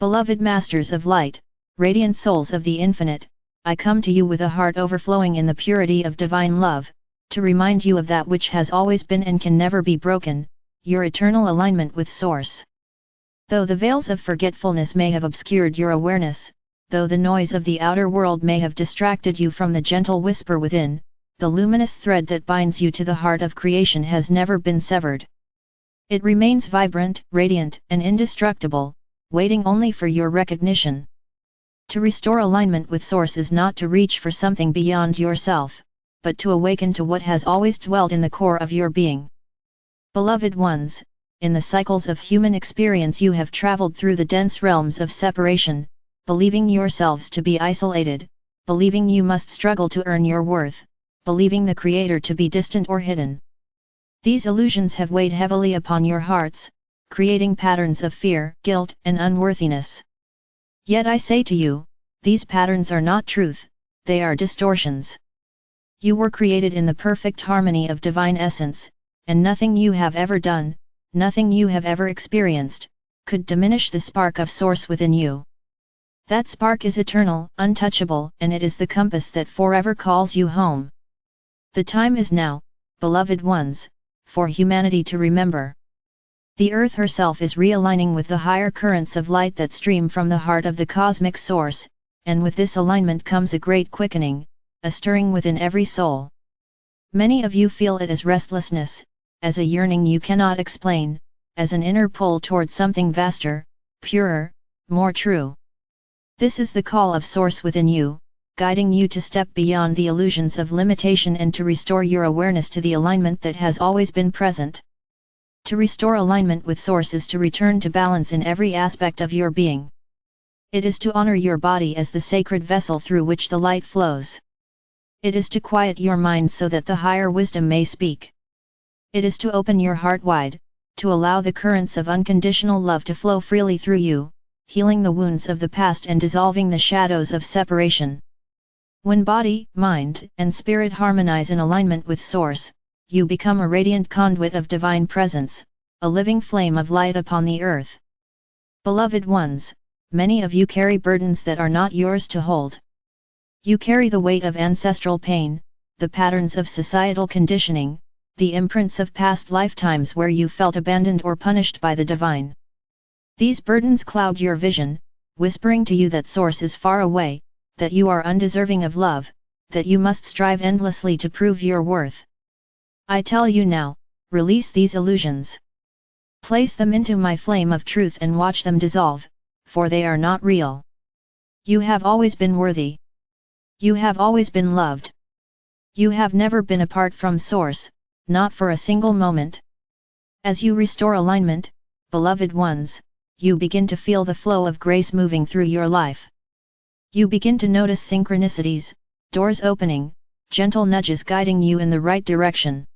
Beloved Masters of Light, radiant souls of the Infinite, I come to you with a heart overflowing in the purity of divine love, to remind you of that which has always been and can never be broken, your eternal alignment with Source. Though the veils of forgetfulness may have obscured your awareness, though the noise of the outer world may have distracted you from the gentle whisper within, the luminous thread that binds you to the heart of creation has never been severed. It remains vibrant, radiant, and indestructible, waiting only for your recognition. To restore alignment with Source is not to reach for something beyond yourself, but to awaken to what has always dwelled in the core of your being. Beloved ones, in the cycles of human experience you have traveled through the dense realms of separation, believing yourselves to be isolated, believing you must struggle to earn your worth, believing the Creator to be distant or hidden. These illusions have weighed heavily upon your hearts, creating patterns of fear, guilt, and unworthiness. Yet I say to you, these patterns are not truth, they are distortions. You were created in the perfect harmony of divine essence, and nothing you have ever done, nothing you have ever experienced, could diminish the spark of Source within you. That spark is eternal, untouchable, and it is the compass that forever calls you home. The time is now, beloved ones, for humanity to remember. The Earth herself is realigning with the higher currents of light that stream from the heart of the cosmic Source, and with this alignment comes a great quickening, a stirring within every soul. Many of you feel it as restlessness, as a yearning you cannot explain, as an inner pull toward something vaster, purer, more true. This is the call of Source within you, guiding you to step beyond the illusions of limitation and to restore your awareness to the alignment that has always been present. To restore alignment with Source is to return to balance in every aspect of your being. It is to honor your body as the sacred vessel through which the light flows. It is to quiet your mind so that the higher wisdom may speak. It is to open your heart wide, to allow the currents of unconditional love to flow freely through you, healing the wounds of the past and dissolving the shadows of separation. When body, mind, and spirit harmonize in alignment with Source, you become a radiant conduit of divine presence, a living flame of light upon the earth. Beloved ones, many of you carry burdens that are not yours to hold. You carry the weight of ancestral pain, the patterns of societal conditioning, the imprints of past lifetimes where you felt abandoned or punished by the divine. These burdens cloud your vision, whispering to you that Source is far away, that you are undeserving of love, that you must strive endlessly to prove your worth. I tell you now, release these illusions. Place them into my flame of truth and watch them dissolve, for they are not real. You have always been worthy. You have always been loved. You have never been apart from Source, not for a single moment. As you restore alignment, beloved ones, you begin to feel the flow of grace moving through your life. You begin to notice synchronicities, doors opening, gentle nudges guiding you in the right direction.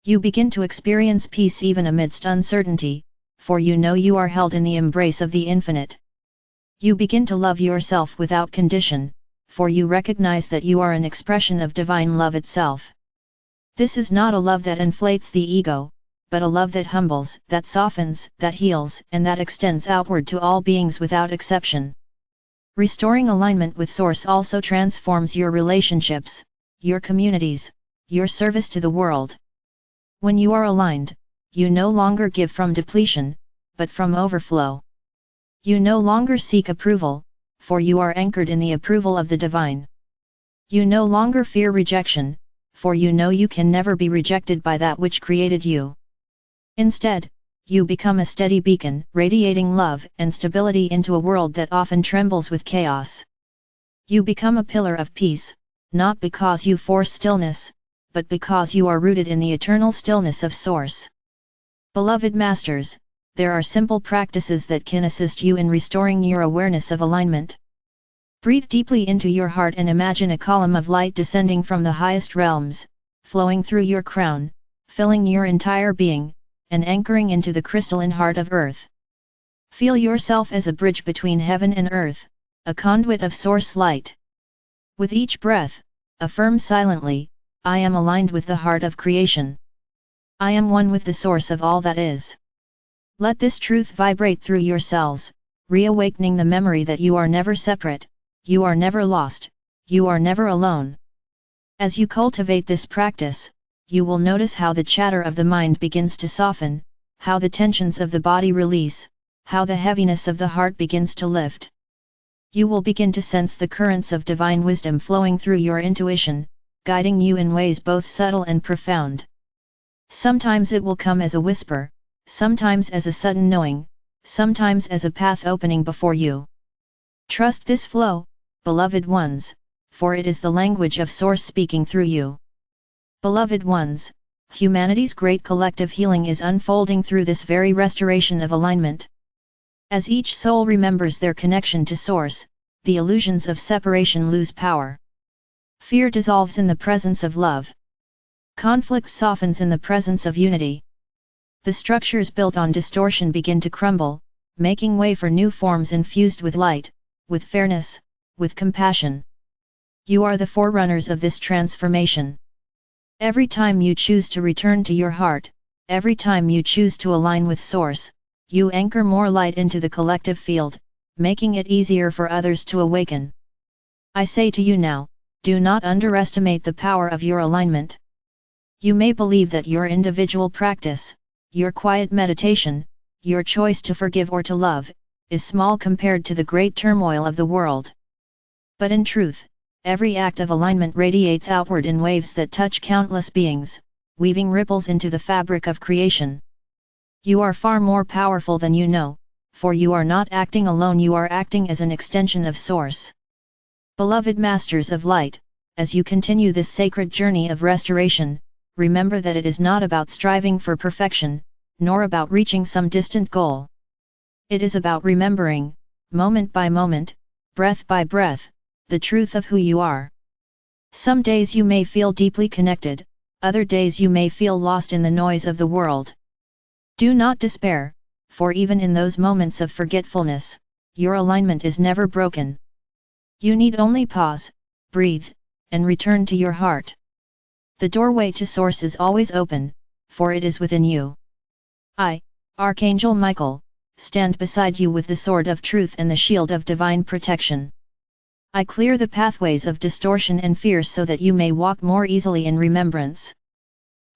You begin to experience peace even amidst uncertainty, for you know you are held in the embrace of the Infinite. You begin to love yourself without condition, for you recognize that you are an expression of divine love itself. This is not a love that inflates the ego, but a love that humbles, that softens, that heals, and that extends outward to all beings without exception. Restoring alignment with Source also transforms your relationships, your communities, your service to the world. When you are aligned, you no longer give from depletion, but from overflow. You no longer seek approval, for you are anchored in the approval of the divine. You no longer fear rejection, for you know you can never be rejected by that which created you. Instead, you become a steady beacon, radiating love and stability into a world that often trembles with chaos. You become a pillar of peace, not because you force stillness, but because you are rooted in the eternal stillness of Source. Beloved Masters, there are simple practices that can assist you in restoring your awareness of alignment. Breathe deeply into your heart and imagine a column of light descending from the highest realms, flowing through your crown, filling your entire being, and anchoring into the crystalline heart of Earth. Feel yourself as a bridge between heaven and earth, a conduit of Source light. With each breath, affirm silently, I am aligned with the heart of creation. I am one with the Source of all that is. Let this truth vibrate through your cells, reawakening the memory that you are never separate, you are never lost, you are never alone. As you cultivate this practice, you will notice how the chatter of the mind begins to soften, how the tensions of the body release, how the heaviness of the heart begins to lift. You will begin to sense the currents of divine wisdom flowing through your intuition, guiding you in ways both subtle and profound. Sometimes it will come as a whisper, sometimes as a sudden knowing, sometimes as a path opening before you. Trust this flow, beloved ones, for it is the language of Source speaking through you. Beloved ones, humanity's great collective healing is unfolding through this very restoration of alignment. As each soul remembers their connection to Source, the illusions of separation lose power. Fear dissolves in the presence of love. Conflict softens in the presence of unity. The structures built on distortion begin to crumble, making way for new forms infused with light, with fairness, with compassion. You are the forerunners of this transformation. Every time you choose to return to your heart, every time you choose to align with Source, you anchor more light into the collective field, making it easier for others to awaken. I say to you now, do not underestimate the power of your alignment. You may believe that your individual practice, your quiet meditation, your choice to forgive or to love, is small compared to the great turmoil of the world. But in truth, every act of alignment radiates outward in waves that touch countless beings, weaving ripples into the fabric of creation. You are far more powerful than you know, for you are not acting alone, you are acting as an extension of Source. Beloved Masters of Light, as you continue this sacred journey of restoration, remember that it is not about striving for perfection, nor about reaching some distant goal. It is about remembering, moment by moment, breath by breath, the truth of who you are. Some days you may feel deeply connected, other days you may feel lost in the noise of the world. Do not despair, for even in those moments of forgetfulness, your alignment is never broken. You need only pause, breathe, and return to your heart. The doorway to Source is always open, for it is within you. I, Archangel Michael, stand beside you with the sword of truth and the shield of divine protection. I clear the pathways of distortion and fear so that you may walk more easily in remembrance.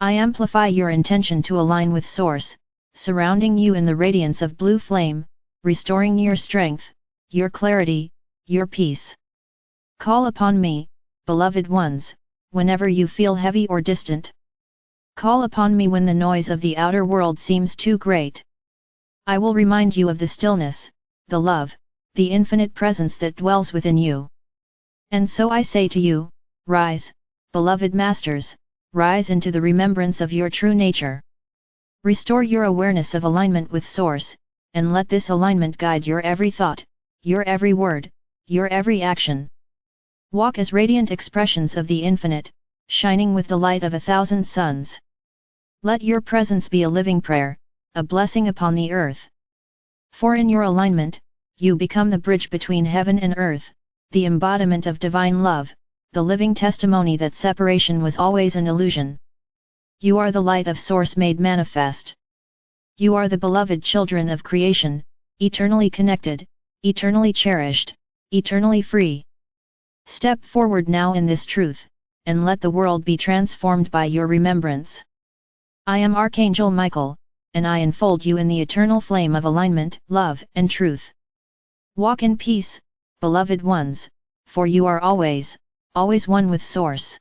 I amplify your intention to align with Source, surrounding you in the radiance of blue flame, restoring your strength, your clarity, your peace. Call upon me, beloved ones, whenever you feel heavy or distant. Call upon me when the noise of the outer world seems too great. I will remind you of the stillness, the love, the infinite presence that dwells within you. And so I say to you, rise, beloved masters, rise into the remembrance of your true nature. Restore your awareness of alignment with Source, and let this alignment guide your every thought, your every word, your every action. Walk as radiant expressions of the infinite, shining with the light of 1,000 suns. Let your presence be a living prayer, a blessing upon the earth. For in your alignment, you become the bridge between heaven and earth, the embodiment of divine love, the living testimony that separation was always an illusion. You are the light of Source made manifest. You are the beloved children of creation, eternally connected, eternally cherished, eternally free. Step forward now in this truth, and let the world be transformed by your remembrance. I am Archangel Michael, and I enfold you in the eternal flame of alignment, love, and truth. Walk in peace, beloved ones, for you are always, always one with Source.